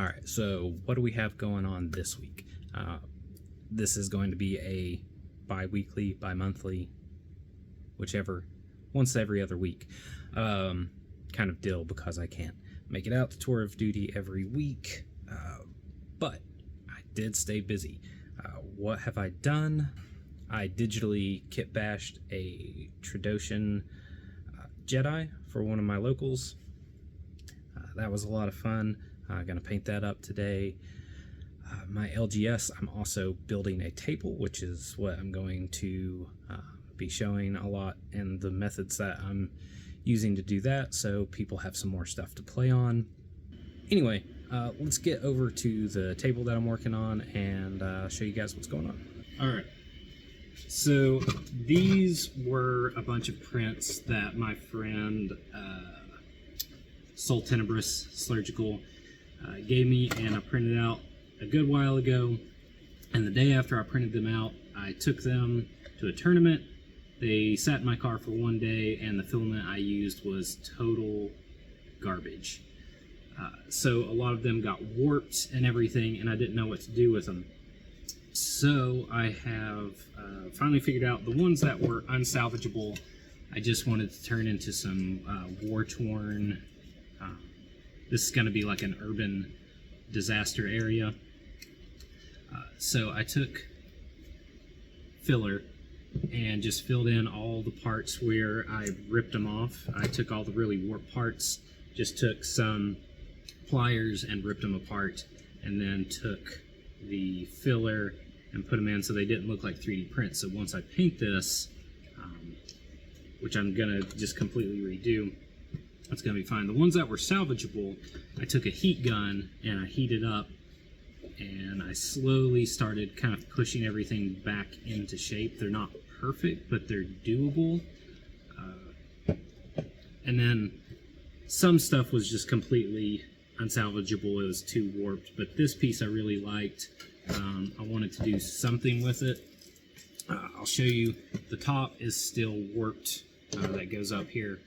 All right, so what do we have going on this week? This is going to be a bi-weekly, bi-monthly, whichever, once every other week kind of deal, because I can't make it out to Tour of Duty every week, but I did stay busy. What have I done? I digitally kit bashed a Trandoshan Jedi for one of my locals. That was a lot of fun. I'm going to paint that up today. My LGS, I'm also building a table, which is what I'm going to be showing a lot, and the methods that I'm using to do that, so people have some more stuff to play on. Anyway, let's get over to the table that I'm working on and show you guys what's going on. Alright, so these were a bunch of prints that my friend Soul Tenebrous Slurgical gave me, and I printed out a good while ago. And the day after I printed them out, I took them to a tournament. They sat in my car for one day, and the filament I used was total garbage. So a lot of them got warped and everything, and I didn't know what to do with them. So I have finally figured out the ones that were unsalvageable. I just wanted to turn into some war-torn. This is going to be like an urban disaster area. So I took filler and just filled in all the parts where I ripped them off. I took all the really warped parts, just took some pliers and ripped them apart, and then took the filler and put them in so they didn't look like 3D prints. So once I paint this, which I'm gonna just completely redo, it's gonna be fine. The ones that were salvageable, I took a heat gun and I heated up, and I slowly started kind of pushing everything back into shape. They're not perfect, but they're doable. And then some stuff was just completely unsalvageable. It was too warped, but this piece I really liked. I wanted to do something with it. I'll show you. The top is still warped. That goes up here.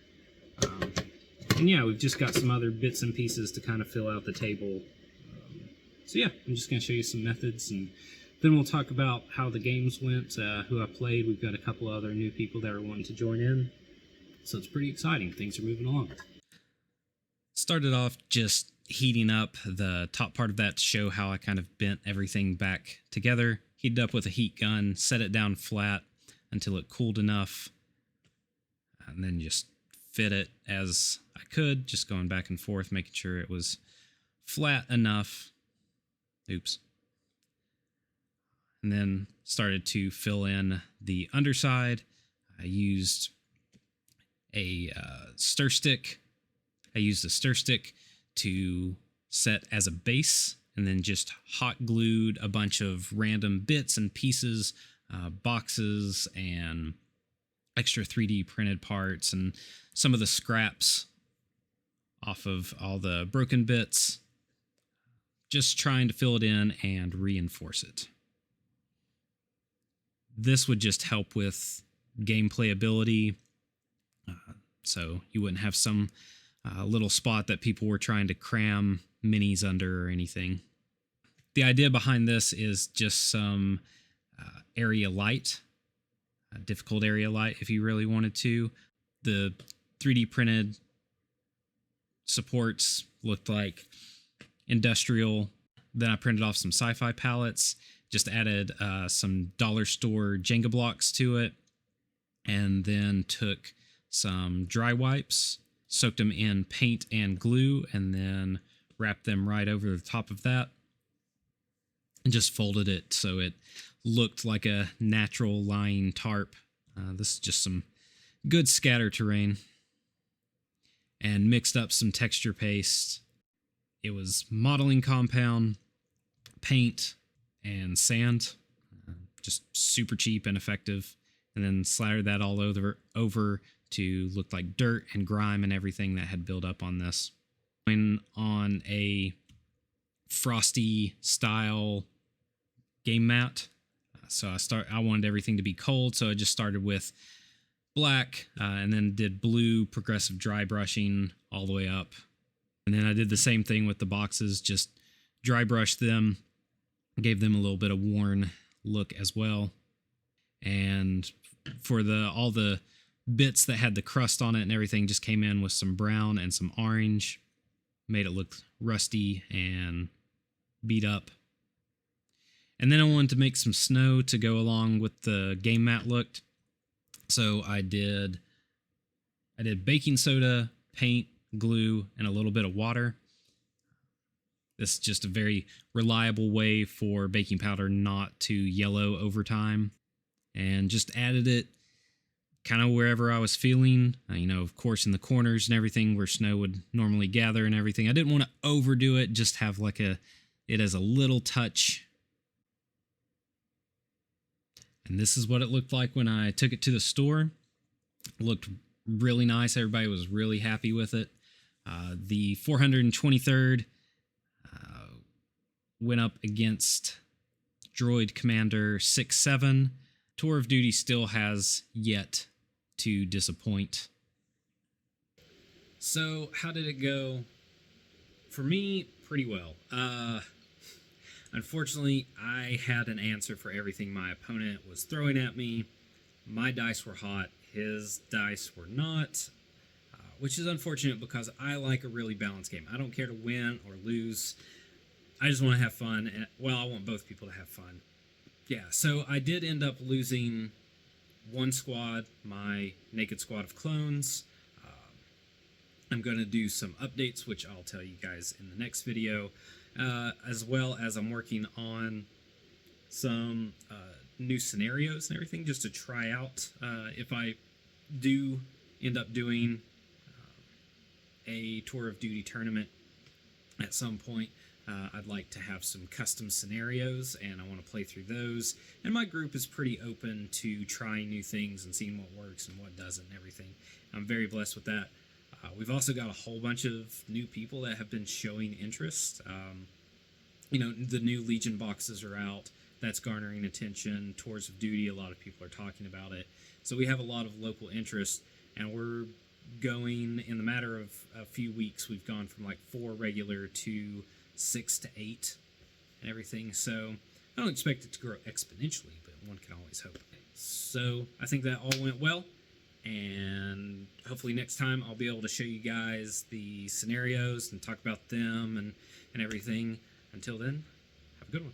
And yeah, we've just got some other bits and pieces to kind of fill out the table. So yeah, I'm just going to show you some methods, and then we'll talk about how the games went, who I played. We've got a couple other new people that are wanting to join in. So it's pretty exciting. Things are moving along. Started off just heating up the top part of that to show how I kind of bent everything back together. Heated up with a heat gun, set it down flat until it cooled enough, and then just fit it as I could, just going back and forth, making sure it was flat enough. Oops. And then started to fill in the underside. I used a stir stick. I used a stir stick to set as a base, and then just hot glued a bunch of random bits and pieces, boxes and extra 3D printed parts, and some of the scraps off of all the broken bits, just trying to fill it in and reinforce it. This would just help with gameplay ability, so you wouldn't have some little spot that people were trying to cram minis under or anything. The idea behind this is just some area light, difficult area light if you really wanted to. The 3D printed supports looked like industrial. Then I printed off some sci-fi palettes, just added some dollar store Jenga blocks to it, and then took some dry wipes, soaked them in paint and glue, and then wrapped them right over the top of that, and just folded it so it looked like a natural lying tarp. This is just some good scatter terrain, and mixed up some texture paste. It was modeling compound, paint, and sand, just super cheap and effective, and then slathered that all over to look like dirt and grime and everything that had built up on this. Going on a frosty style game mat, so I wanted everything to be cold, so I just started with black, and then did blue progressive dry brushing all the way up. And then I did the same thing with the boxes, just dry brushed them, gave them a little bit of worn look as well. And for all the bits that had the crust on it and everything, just came in with some brown and some orange, made it look rusty and beat up. And then I wanted to make some snow to go along with the game mat look. So I did baking soda, paint, glue, and a little bit of water. This is just a very reliable way for baking powder not to yellow over time. And just added it kind of wherever I was feeling, of course in the corners and everything where snow would normally gather and everything. I didn't want to overdo it, just have it as a little touch. And this is what it looked like when I took it to the store. It looked really nice. Everybody was really happy with it. The 423rd went up against Droid Commander 6-7. Tour of Duty still has yet to disappoint. So, how did it go? For me, pretty well. Unfortunately, I had an answer for everything my opponent was throwing at me. My dice were hot, his dice were not, which is unfortunate because I like a really balanced game. I don't care to win or lose. I just want to have fun, and I want both people to have fun. Yeah, so I did end up losing one squad, my Naked Squad of Clones. I'm going to do some updates, which I'll tell you guys in the next video, as well as I'm working on some new scenarios and everything just to try out. If I do end up doing a Tour of Duty tournament at some point, I'd like to have some custom scenarios, and I want to play through those. And my group is pretty open to trying new things and seeing what works and what doesn't and everything. I'm very blessed with that. We've also got a whole bunch of new people that have been showing interest. The new Legion boxes are out. That's garnering attention. Tours of Duty, a lot of people are talking about it. So we have a lot of local interest, and we're going, in the matter of a few weeks, we've gone from like 4 regular to 6 to 8 and everything. So I don't expect it to grow exponentially, but one can always hope. So I think that all went well, and hopefully next time I'll be able to show you guys the scenarios and talk about them and everything. Until then, have a good one.